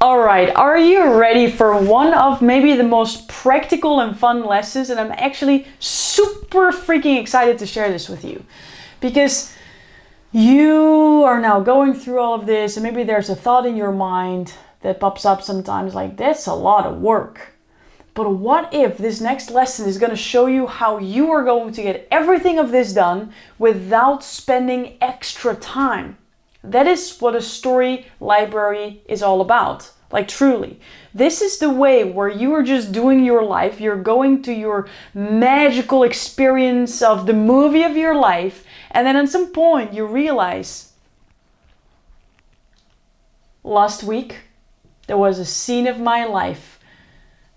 All right, are you ready for one of maybe the most practical and fun lessons? And I'm actually super freaking excited to share this with you because you are now going through all of this and maybe there's a thought in your mind that pops up sometimes like, that's a lot of work. But what if this next lesson is going to show you how you are going to get everything of this done without spending extra time? That is what a story library is all about. Like truly. This is the way where you are just doing your life. You're going to your magical experience of the movie of your life. And then at some point you realize, last week there was a scene of my life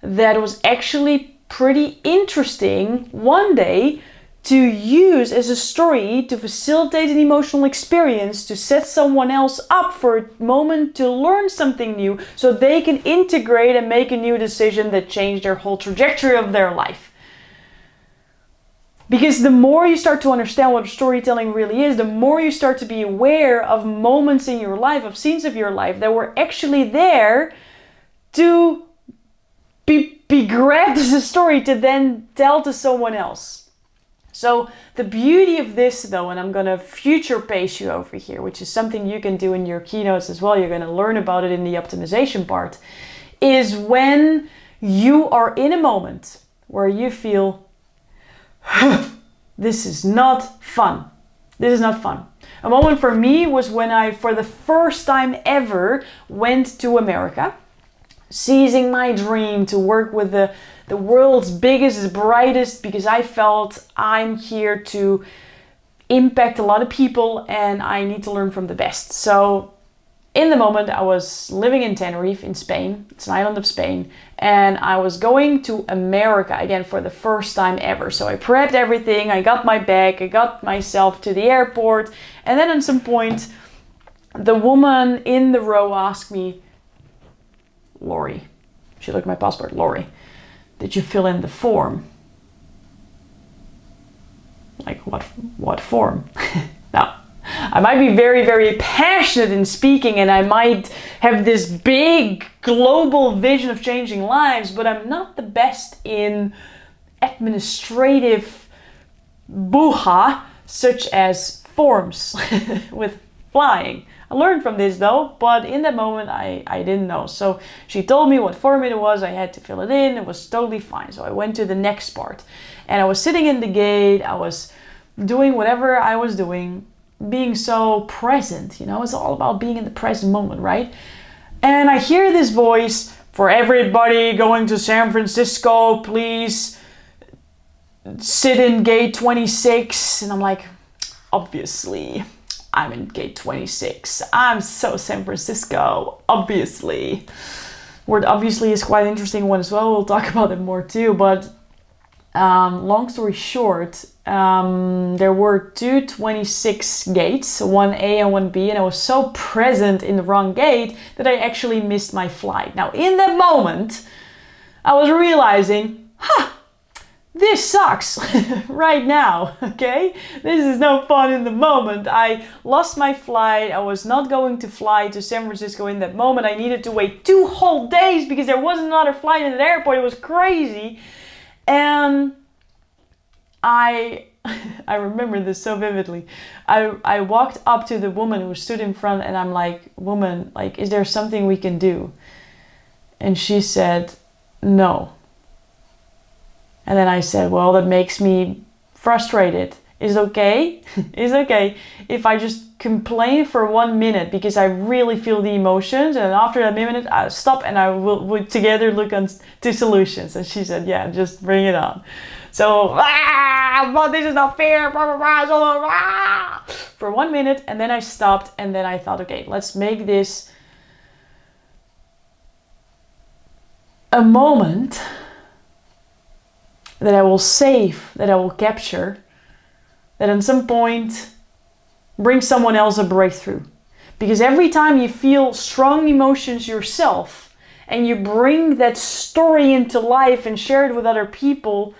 that was actually pretty interesting one day to use as a story to facilitate an emotional experience, to set someone else up for a moment to learn something new so they can integrate and make a new decision that changed their whole trajectory of their life. Because the more you start to understand what storytelling really is, the more you start to be aware of moments in your life, of scenes of your life that were actually there to be grabbed as a story to then tell to someone else. So the beauty of this though, and I'm going to future pace you over here, which is something you can do in your keynotes as well, you're going to learn about it in the optimization part, is when you are in a moment where you feel, this is not fun. This is not fun. A moment for me was when I, for the first time ever, went to America, seizing my dream to work with the world's biggest, brightest, because I felt I'm here to impact a lot of people and I need to learn from the best. So in the moment I was living in Tenerife in Spain, it's an island of Spain, and I was going to America again for the first time ever. So I prepped everything, I got my bag, I got myself to the airport, and then at some point the woman in the row asked me, Lori, she looked at my passport, Lori, did you fill in the form? Like what form? Now, I might be very, very passionate in speaking and I might have this big global vision of changing lives, but I'm not the best in administrative boo-ha, such as forms with flying. I learned from this though, but in that moment I didn't know. So she told me what form it was, I had to fill it in, it was totally fine. So I went to the next part and I was sitting in the gate, I was doing whatever I was doing, being so present, you know, it's all about being in the present moment, right? And I hear this voice, for everybody going to San Francisco, please sit in gate 26. And I'm like, obviously. I'm in gate 26. I'm so San Francisco, obviously. Word obviously is quite an interesting one as well. We'll talk about it more too. But long story short, there were two 26 gates, one A and one B, and I was so present in the wrong gate that I actually missed my flight. Now, in that moment, I was realizing, this sucks right now, okay? This is no fun in the moment. I lost my flight. I was not going to fly to San Francisco in that moment. I needed to wait 2 whole days because there wasn't another flight in the airport. It was crazy. And I remember this so vividly. I walked up to the woman who stood in front and I'm like, woman, like, is there something we can do? And she said, no. And then I said, well, that makes me frustrated. Is it okay? Is it okay if I just complain for 1 minute because I really feel the emotions, and after that minute I stop and I will together look to solutions? And she said, yeah, just bring it on. So, but this is not fair, blah, blah, blah, for 1 minute, and then I stopped and then I thought, okay, let's make this a moment that I will save, that I will capture, that at some point brings someone else a breakthrough. Because every time you feel strong emotions yourself and you bring that story into life and share it with other people,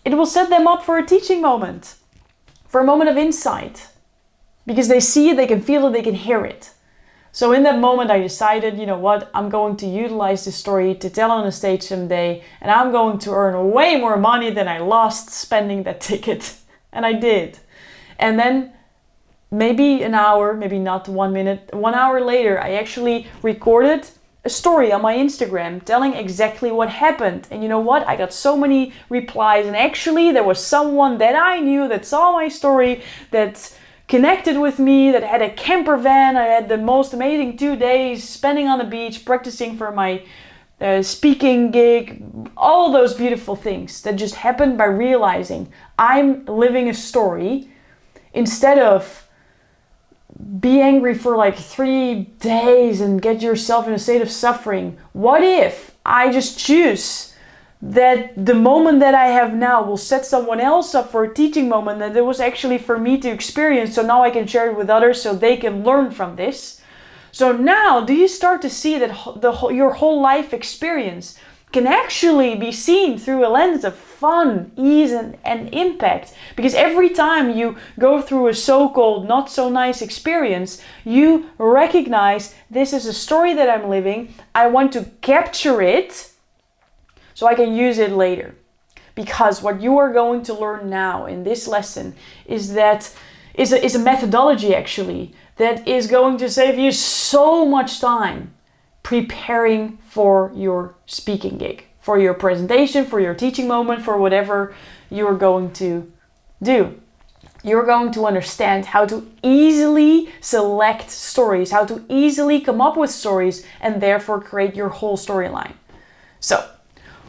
it will set them up for a teaching moment, for a moment of insight. Because they see it, they can feel it, they can hear it. So in that moment, I decided, you know what, I'm going to utilize this story to tell on a stage someday, and I'm going to earn way more money than I lost spending that ticket. And I did. And then maybe an hour, maybe not 1 minute, 1 hour later, I actually recorded a story on my Instagram telling exactly what happened. And you know what? I got so many replies, and actually there was someone that I knew that saw my story, that connected with me, that had a camper van. I had the most amazing 2 days spending on the beach, practicing for my speaking gig, all those beautiful things that just happened by realizing I'm living a story. Instead of be angry for like 3 days and get yourself in a state of suffering, what if I just choose that the moment that I have now will set someone else up for a teaching moment that it was actually for me to experience, so now I can share it with others so they can learn from this. So now, do you start to see that your whole life experience can actually be seen through a lens of fun, ease, and impact? Because every time you go through a so-called not so nice experience, you recognize this is a story that I'm living. I want to capture it so I can use it later. Because what you are going to learn now in this lesson is a methodology actually that is going to save you so much time preparing for your speaking gig, for your presentation, for your teaching moment, for whatever you're going to do. You're going to understand how to easily select stories, how to easily come up with stories, and therefore create your whole storyline. So,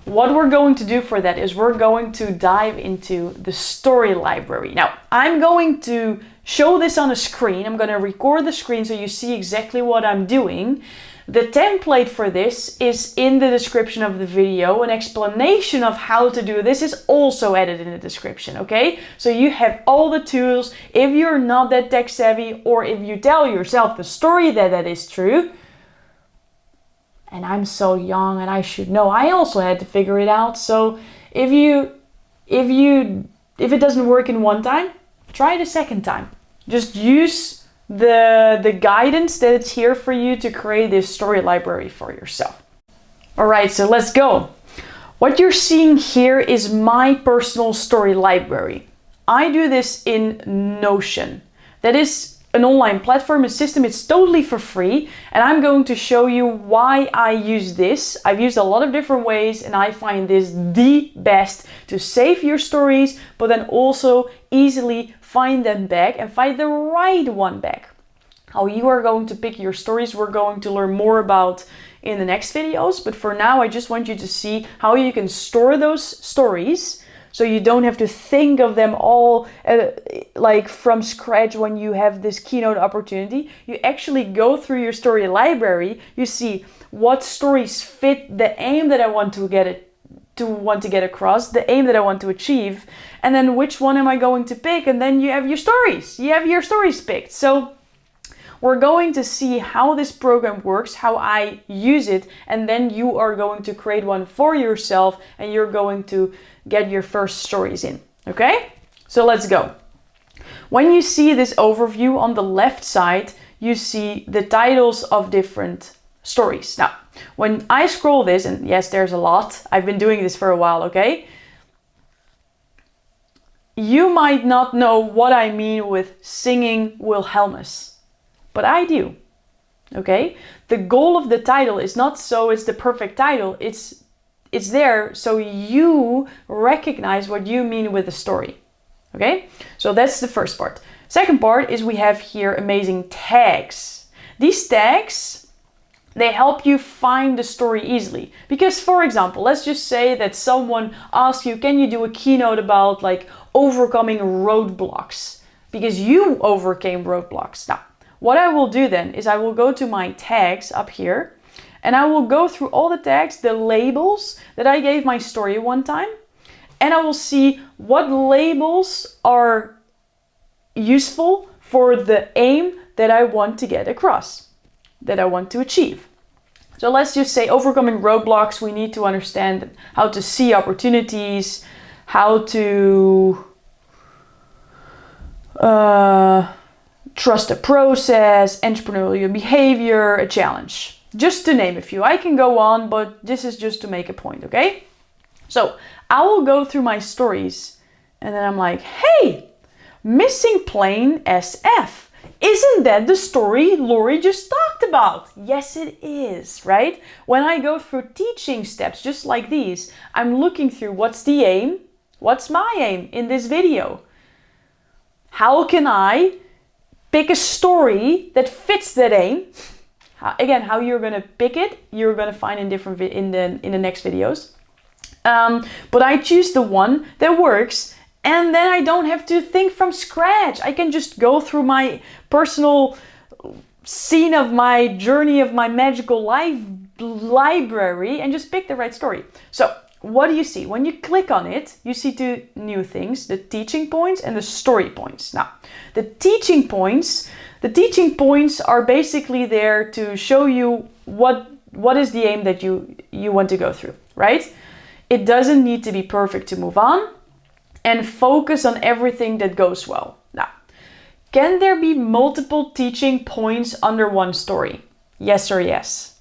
what we're going to do for that is we're going to dive into the story library. Now, I'm going to show this on a screen. I'm going to record the screen so you see exactly what I'm doing. The template for this is in the description of the video. An explanation of how to do this is also added in the description, okay? So you have all the tools. If you're not that tech savvy, or if you tell yourself the story that is true, and I'm so young and I should know, I also had to figure it out. So if it doesn't work in one time, try it a second time. Just use the guidance that it's here for you to create this story library for yourself. All right, so let's go. What you're seeing here is my personal story library. I do this in Notion. That is an online platform, a system. It's totally for free, and I'm going to show you why I use this. I've used a lot of different ways, and I find this the best to save your stories, but then also easily find them back and find the right one back. How you are going to pick your stories, we're going to learn more about in the next videos, but for now I just want you to see how you can store those stories so you don't have to think of them all like from scratch when you have this keynote opportunity. You actually go through your story library, you see what stories fit the aim that I want to get across, the aim that I want to achieve, and then which one am I going to pick, and then you have your stories. You have your stories picked. So we're going to see how this program works, how I use it, and then you are going to create one for yourself and you're going to get your first stories in, okay? So let's go. When you see this overview on the left side, you see the titles of different stories. Now, when I scroll this, and yes, there's a lot, I've been doing this for a while, okay? You might not know what I mean with singing Wilhelmus, but I do, okay? The goal of the title is not so it's the perfect title, it's there so you recognize what you mean with the story, okay? So that's the first part. Second part is we have here amazing tags. These tags, they help you find the story easily. Because for example, let's just say that someone asks you, can you do a keynote about like overcoming roadblocks? Because you overcame roadblocks. Now, what I will do then is I will go to my tags up here and I will go through all the tags, the labels that I gave my story one time, and I will see what labels are useful for the aim that I want to get across, that I want to achieve. So let's just say overcoming roadblocks, we need to understand how to see opportunities, how to trust the process, entrepreneurial behavior, a challenge. Just to name a few. I can go on, but this is just to make a point, okay? So I will go through my stories and then I'm like, hey, missing plane SF. Isn't that the story Lori just talked about? Yes, it is, right? When I go through teaching steps just like these, I'm looking through what's the aim? What's my aim in this video? How can I pick a story that fits that aim? Again, how you're gonna pick it, you're gonna find in different in the next videos. But I choose the one that works, and then I don't have to think from scratch. I can just go through my personal scene of my journey of my magical life library and just pick the right story. So what do you see? When you click on it, you see two new things, the teaching points and the story points. Now, the teaching points are basically there to show you what is the aim that you want to go through, right? It doesn't need to be perfect to move on, and focus on everything that goes well. Now, can there be multiple teaching points under one story? Yes or yes?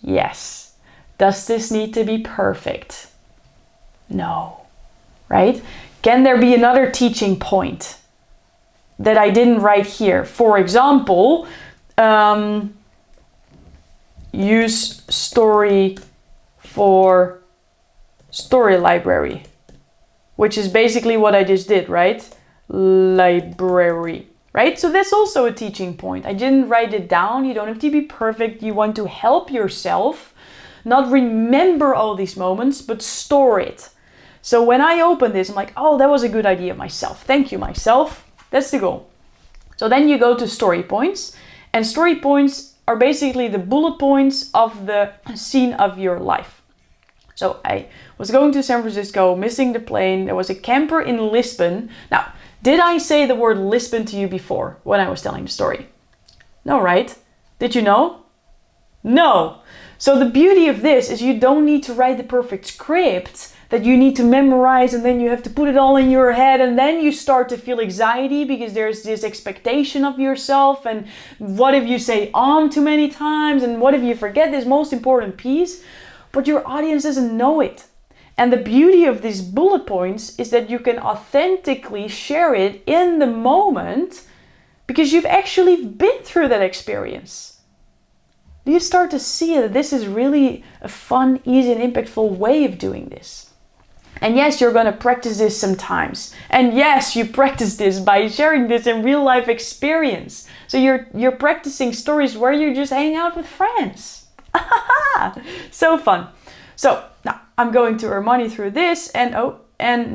Yes. Does this need to be perfect? No, right? Can there be another teaching point that I didn't write here? For example, use story for story library, which is basically what I just did, right? Library, right? So that's also a teaching point. I didn't write it down. You don't have to be perfect. You want to help yourself not remember all these moments, but store it. So when I open this, I'm like, oh, that was a good idea, myself. Thank you, myself. That's the goal. So then you go to story points, and story points are basically the bullet points of the scene of your life. So I was going to San Francisco, missing the plane. There was a camper in Lisbon. Now, did I say the word Lisbon to you before when I was telling the story? No, right? Did you know? No. So the beauty of this is you don't need to write the perfect script that you need to memorize, and then you have to put it all in your head, and then you start to feel anxiety because there's this expectation of yourself, and what if you say too many times, and what if you forget this most important piece? But your audience doesn't know it. And the beauty of these bullet points is that you can authentically share it in the moment because you've actually been through that experience. Do you start to see that this is really a fun, easy, and impactful way of doing this? And yes, you're going to practice this sometimes. And yes, you practice this by sharing this in real life experience. So you're practicing stories where you're just hanging out with friends. So fun. So now I'm going to earn money through this, and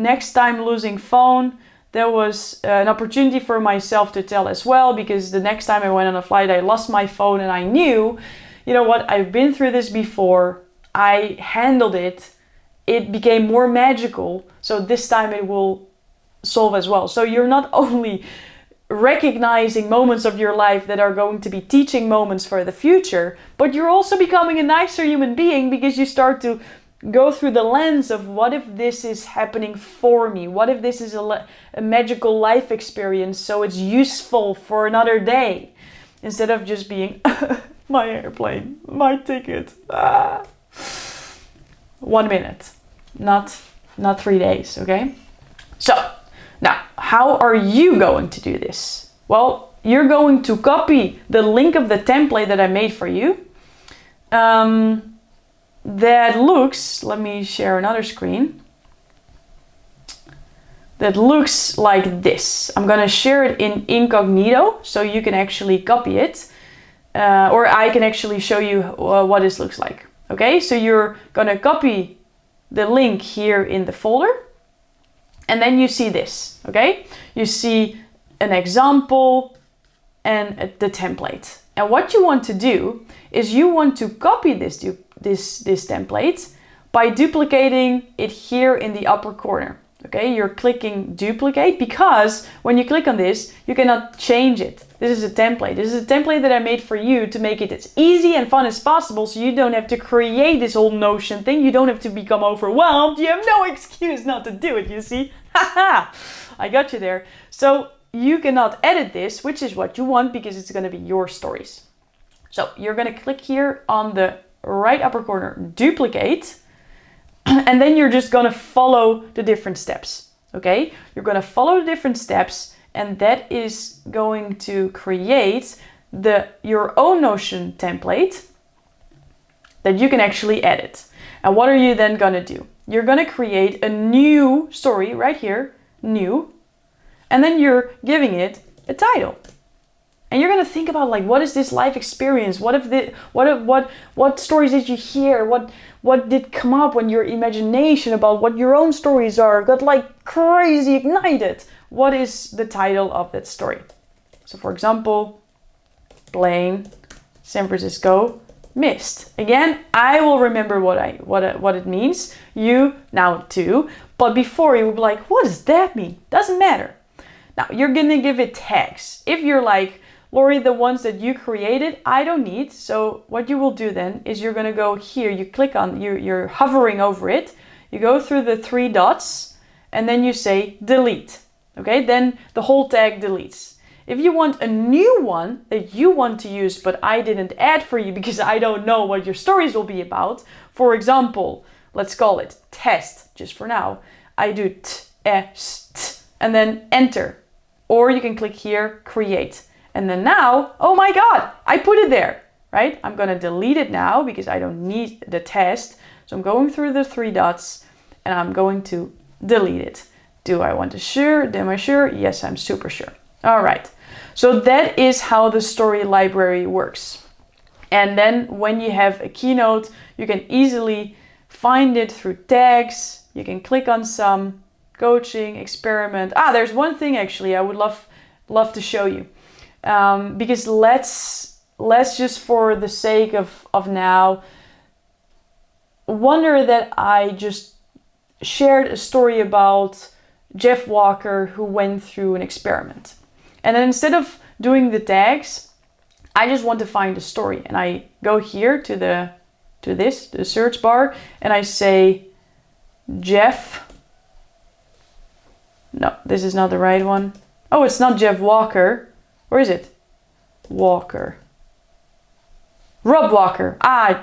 next time losing phone, there was an opportunity for myself to tell as well, because the next time I went on a flight, I lost my phone, and I knew, you know what, I've been through this before. I handled it. It became more magical. So this time it will solve as well. So you're not only recognizing moments of your life that are going to be teaching moments for the future, but you're also becoming a nicer human being because you start to go through the lens of what if this is happening for me? What if this is a magical life experience so it's useful for another day? Instead of just being my airplane, my ticket. 1 minute, not 3 days, okay? So now, how are you going to do this? Well, you're going to copy the link of the template that I made for you. That looks, let me share another screen. That looks like this. I'm gonna share it in incognito so you can actually copy it. Or I can actually show you what this looks like. Okay, so you're gonna copy the link here in the folder. And then you see this, okay? You see an example and the template. And what you want to do is you want to copy this template by duplicating it here in the upper corner. Okay, you're clicking duplicate because when you click on this, you cannot change it. This is a template. This is a template that I made for you to make it as easy and fun as possible so you don't have to create this whole Notion thing. You don't have to become overwhelmed. You have no excuse not to do it, you see? Haha, I got you there. So you cannot edit this, which is what you want because it's going to be your stories. So you're going to click here on the right upper corner, duplicate, and then you're just going to follow the different steps. Okay, you're going to follow the different steps, and that is going to create your own Notion template that you can actually edit. And what are you then going to do? You're going to create a new story right here, new, and then you're giving it a title. And you're going to think about, like, what is this life experience? What stories did you hear? What did come up when your imagination about what your own stories are got like crazy ignited? What is the title of that story? So for example, plane, San Francisco, missed. Again, I will remember what it means. You now too. But before you will be like, what does that mean? Doesn't matter. Now you're gonna give it tags. If you're like, Lori, the ones that you created, I don't need. So what you will do then is you're gonna go here, you click on, you're hovering over it, you go through the 3 dots, and then you say delete. Okay, then the whole tag deletes. If you want a new one that you want to use, but I didn't add for you because I don't know what your stories will be about. For example, let's call it test, just for now. I do t, and then enter. Or you can click here, create. And then now, oh my God, I put it there, right? I'm gonna delete it now because I don't need the test. So I'm going through the 3 dots and I'm going to delete it. Do I want to sure? Am I sure? Yes, I'm super sure. All right. So that is how the story library works. And then when you have a keynote, you can easily find it through tags. You can click on some coaching, experiment. There's one thing actually I would love to show you. Because let's just for the sake of now, wonder that I just shared a story about Jeff Walker who went through an experiment. And then instead of doing the tags, I just want to find a story. And I go here to the search bar, and I say Jeff. No, this is not the right one. Oh, it's not Jeff Walker. Where is it? Walker. Rob Walker.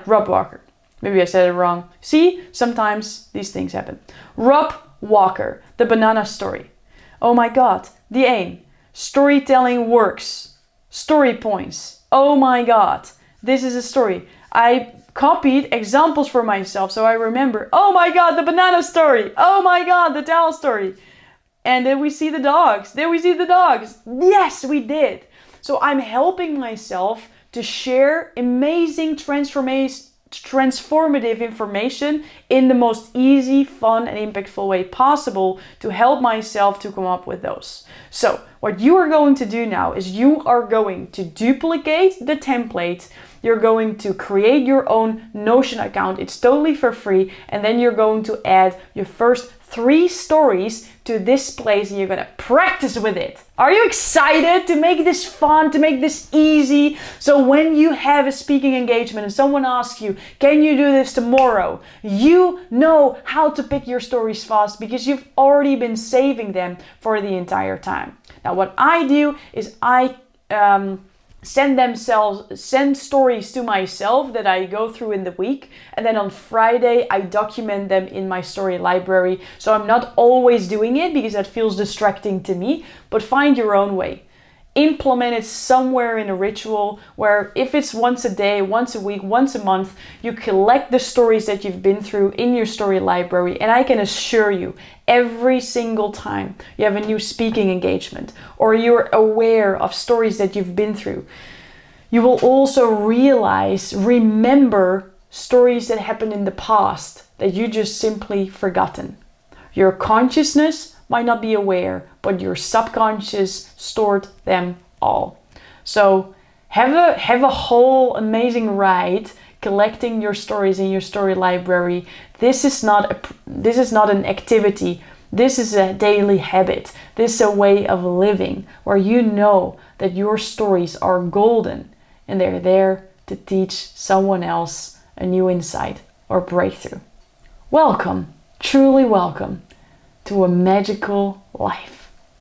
Rob Walker. Maybe I said it wrong. See, sometimes these things happen. Rob Walker, the banana story. Oh my God, the aim. Storytelling works. Story points. Oh my God, this is a story. I copied examples for myself so I remember. Oh my God, the banana story. Oh my God, the towel story. And then we see the dogs. Yes, we did. So I'm helping myself to share amazing transformative information in the most easy, fun, and impactful way possible to help myself to come up with those. So what you are going to do now is you are going to duplicate the template. You're going to create your own Notion account. It's totally for free. And then you're going to add your first 3 stories to this place and you're going to practice with it. Are you excited to make this fun, to make this easy? So when you have a speaking engagement and someone asks you, can you do this tomorrow? You know how to pick your stories fast because you've already been saving them for the entire time. Now what I do is I send stories to myself that I go through in the week, and then on Friday I document them in my story library. So I'm not always doing it because that feels distracting to me, but find your own way. Implement it somewhere in a ritual where if it's once a day, once a week, once a month, you collect the stories that you've been through in your story library. And I can assure you, every single time you have a new speaking engagement or you're aware of stories that you've been through, you will also remember stories that happened in the past that you just simply forgotten. Your consciousness might not be aware, but your subconscious stored them all. So have a whole amazing ride collecting your stories in your story library. This is not an activity. This is a daily habit. This is a way of living where you know that your stories are golden and they're there to teach someone else a new insight or breakthrough. Welcome, truly welcome to a magical life.